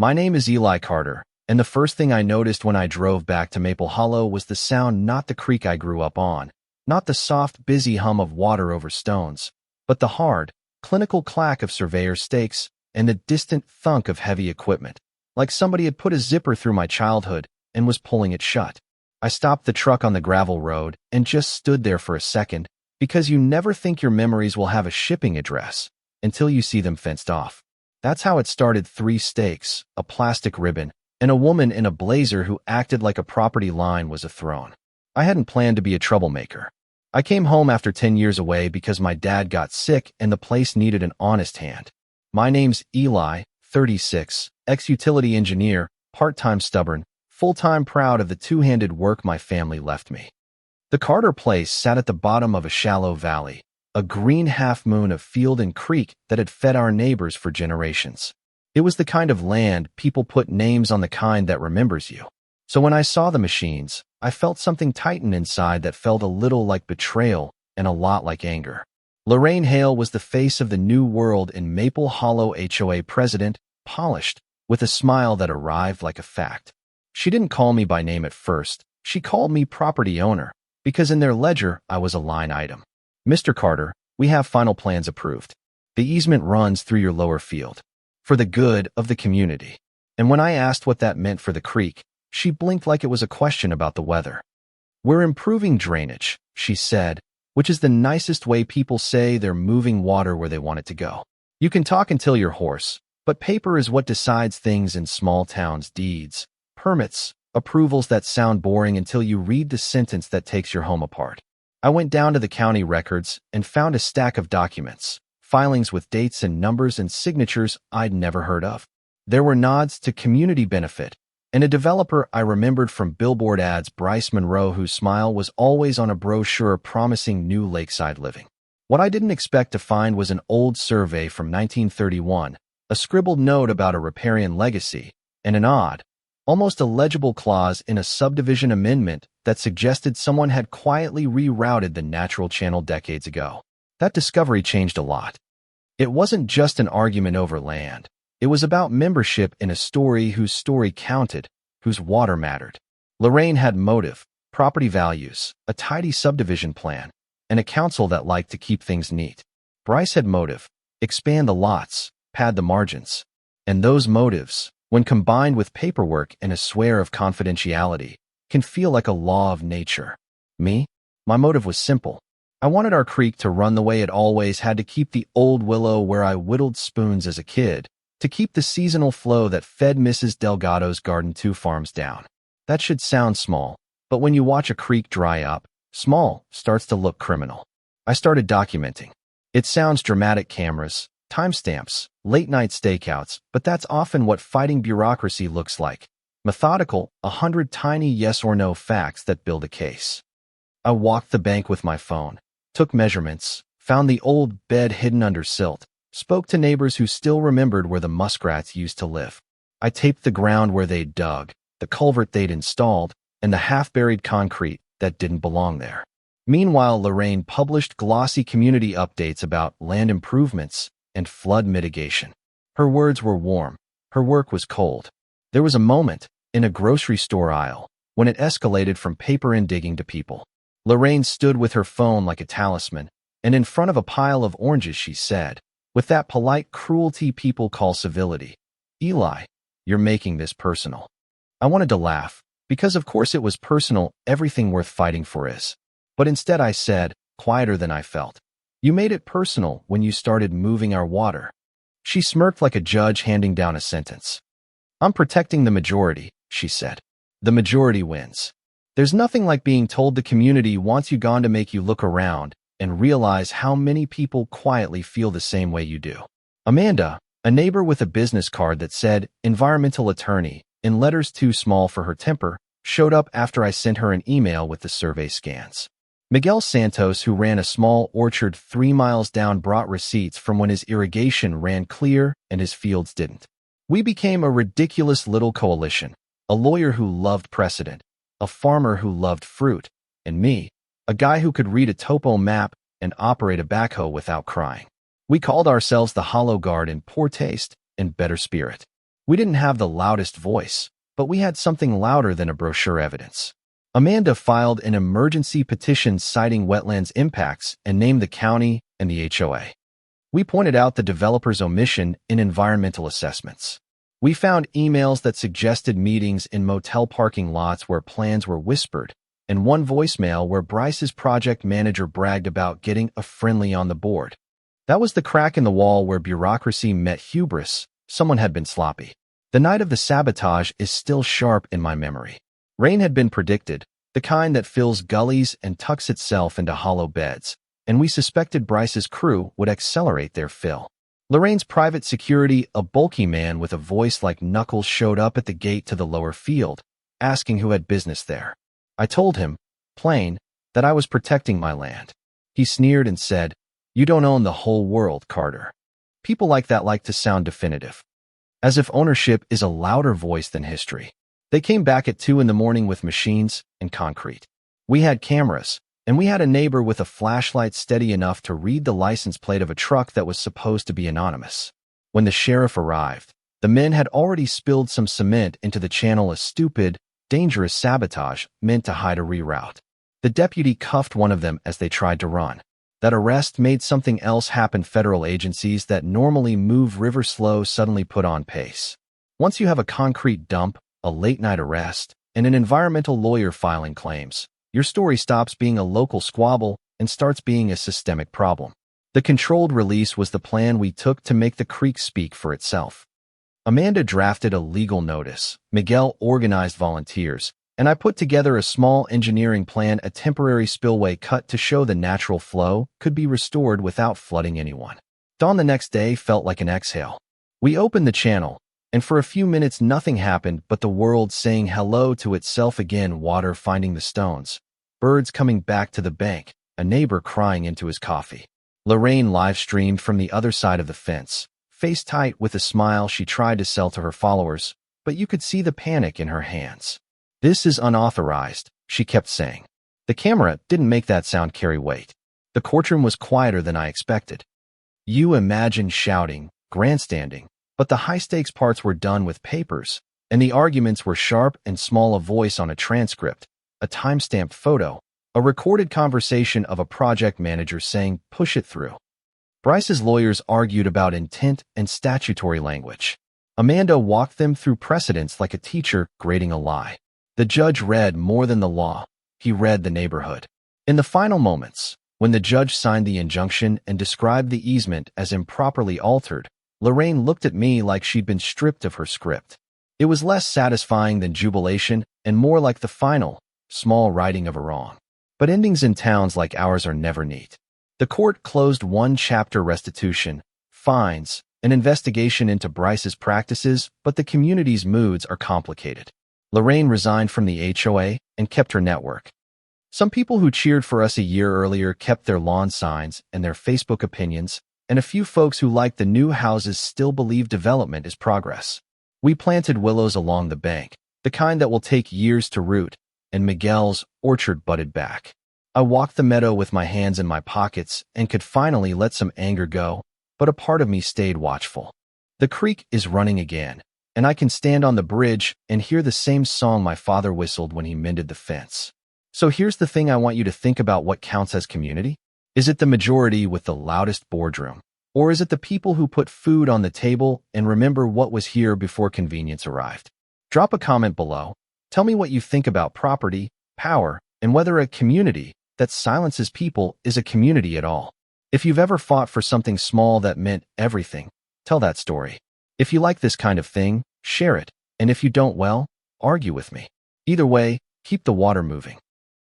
My name is Eli Carter, and the first thing I noticed when I drove back to Maple Hollow was the sound, not the creek I grew up on, not the soft, busy hum of water over stones, but the hard, clinical clack of surveyor stakes and the distant thunk of heavy equipment, like somebody had put a zipper through my childhood and was pulling it shut. I stopped the truck on the gravel road and just stood there for a second, because you never think your memories will have a shipping address until you see them fenced off. That's how it started: 3 stakes, a plastic ribbon, and a woman in a blazer who acted like a property line was a throne. I hadn't planned to be a troublemaker. I came home after 10 years away because my dad got sick and the place needed an honest hand. My name's Eli, 36, ex-utility engineer, part-time stubborn, full-time proud of the two-handed work my family left me. The Carter place sat at the bottom of a shallow valley, a green half-moon of field and creek that had fed our neighbors for generations. It was the kind of land people put names on, the kind that remembers you. So when I saw the machines, I felt something tighten inside that felt a little like betrayal and a lot like anger. Lorraine Hale was the face of the new world in Maple Hollow HOA president, polished, with a smile that arrived like a fact. She didn't call me by name at first. She called me property owner, because in their ledger I was a line item. Mr. Carter, we have final plans approved. The easement runs through your lower field, for the good of the community. And when I asked what that meant for the creek, she blinked like it was a question about the weather. We're improving drainage, she said, which is the nicest way people say they're moving water where they want it to go. You can talk until you're hoarse, but paper is what decides things in small towns: deeds, permits, approvals that sound boring until you read the sentence that takes your home apart. I went down to the county records and found a stack of documents, filings with dates and numbers and signatures I'd never heard of. There were nods to community benefit, and a developer I remembered from billboard ads, Bryce Monroe, whose smile was always on a brochure promising new lakeside living. What I didn't expect to find was an old survey from 1931, a scribbled note about a riparian legacy, and an odd, almost illegible clause in a subdivision amendment that suggested someone had quietly rerouted the natural channel decades ago. That discovery changed a lot. It wasn't just an argument over land. It was about membership in a story whose story counted, whose water mattered. Lorraine had motive, property values, a tidy subdivision plan, and a council that liked to keep things neat. Bryce had motive, expand the lots, pad the margins. And those motives, when combined with paperwork and a swear of confidentiality, can feel like a law of nature. Me? My motive was simple. I wanted our creek to run the way it always had, to keep the old willow where I whittled spoons as a kid, to keep the seasonal flow that fed Mrs. Delgado's garden 2 farms down. That should sound small, but when you watch a creek dry up, small starts to look criminal. I started documenting. It sounds dramatic: cameras, timestamps, late-night stakeouts, but that's often what fighting bureaucracy looks like. Methodical, 100 tiny yes or no facts that build a case. I walked the bank with my phone, took measurements, found the old bed hidden under silt, spoke to neighbors who still remembered where the muskrats used to live. I taped the ground where they'd dug, the culvert they'd installed, and the half-buried concrete that didn't belong there. Meanwhile, Lorraine published glossy community updates about land improvements and flood mitigation. Her words were warm. Her work was cold. There was a moment, in a grocery store aisle, when it escalated from paper and digging to people. Lorraine stood with her phone like a talisman, and in front of a pile of oranges she said, with that polite cruelty people call civility, "Eli, you're making this personal." I wanted to laugh, because of course it was personal. Everything worth fighting for is. But instead I said, quieter than I felt, "You made it personal when you started moving our water." She smirked like a judge handing down a sentence. "I'm protecting the majority," she said. "The majority wins." There's nothing like being told the community wants you gone to make you look around and realize how many people quietly feel the same way you do. Amanda, a neighbor with a business card that said environmental attorney in letters too small for her temper, showed up after I sent her an email with the survey scans. Miguel Santos, who ran a small orchard 3 miles down, brought receipts from when his irrigation ran clear and his fields didn't. We became a ridiculous little coalition: a lawyer who loved precedent, a farmer who loved fruit, and me, a guy who could read a topo map and operate a backhoe without crying. We called ourselves the Hollow Guard in poor taste and better spirit. We didn't have the loudest voice, but we had something louder than a brochure evidence. Amanda filed an emergency petition citing wetlands impacts and named the county and the HOA. We pointed out the developer's omission in environmental assessments. We found emails that suggested meetings in motel parking lots where plans were whispered, and one voicemail where Bryce's project manager bragged about getting a friendly on the board. That was the crack in the wall where bureaucracy met hubris. Someone had been sloppy. The night of the sabotage is still sharp in my memory. Rain had been predicted, the kind that fills gullies and tucks itself into hollow beds, and we suspected Bryce's crew would accelerate their fill. Lorraine's private security, a bulky man with a voice like Knuckles, showed up at the gate to the lower field, asking who had business there. I told him, plain, that I was protecting my land. He sneered and said, "You don't own the whole world, Carter." People like that like to sound definitive. As if ownership is a louder voice than history. They came back at 2 in the morning with machines and concrete. We had cameras, and we had a neighbor with a flashlight steady enough to read the license plate of a truck that was supposed to be anonymous. When the sheriff arrived, the men had already spilled some cement into the channel, a stupid, dangerous sabotage meant to hide a reroute. The deputy cuffed one of them as they tried to run. That arrest made something else happen. Federal agencies that normally move river slow suddenly put on pace. Once you have a concrete dump, a late-night arrest, and an environmental lawyer filing claims, your story stops being a local squabble and starts being a systemic problem. The controlled release was the plan we took to make the creek speak for itself. Amanda drafted a legal notice, Miguel organized volunteers, and I put together a small engineering plan, a temporary spillway cut to show the natural flow could be restored without flooding anyone. Dawn the next day felt like an exhale. We opened the channel, and for a few minutes nothing happened but the world saying hello to itself again, water finding the stones, birds coming back to the bank, a neighbor crying into his coffee. Lorraine live-streamed from the other side of the fence, face tight with a smile she tried to sell to her followers, but you could see the panic in her hands. "This is unauthorized," she kept saying. The camera didn't make that sound carry weight. The courtroom was quieter than I expected. You imagine shouting, grandstanding, but the high-stakes parts were done with papers, and the arguments were sharp and small, a voice on a transcript, a time-stamped photo, a recorded conversation of a project manager saying, "Push it through." Bryce's lawyers argued about intent and statutory language. Amanda walked them through precedents like a teacher grading a lie. The judge read more than the law. He read the neighborhood. In the final moments, when the judge signed the injunction and described the easement as improperly altered, Lorraine looked at me like she'd been stripped of her script. It was less satisfying than jubilation and more like the final, small righting of a wrong. But endings in towns like ours are never neat. The court closed one chapter: restitution, fines, an investigation into Bryce's practices, but the community's moods are complicated. Lorraine resigned from the HOA and kept her network. Some people who cheered for us a year earlier kept their lawn signs and their Facebook opinions, and a few folks who liked the new houses still believe development is progress. We planted willows along the bank, the kind that will take years to root, and Miguel's orchard budded back. I walked the meadow with my hands in my pockets and could finally let some anger go, but a part of me stayed watchful. The creek is running again, and I can stand on the bridge and hear the same song my father whistled when he mended the fence. So here's the thing I want you to think about: what counts as community? Is it the majority with the loudest boardroom? Or is it the people who put food on the table and remember what was here before convenience arrived? Drop a comment below. Tell me what you think about property, power, and whether a community that silences people is a community at all. If you've ever fought for something small that meant everything, tell that story. If you like this kind of thing, share it. And if you don't, well, argue with me. Either way, keep the water moving.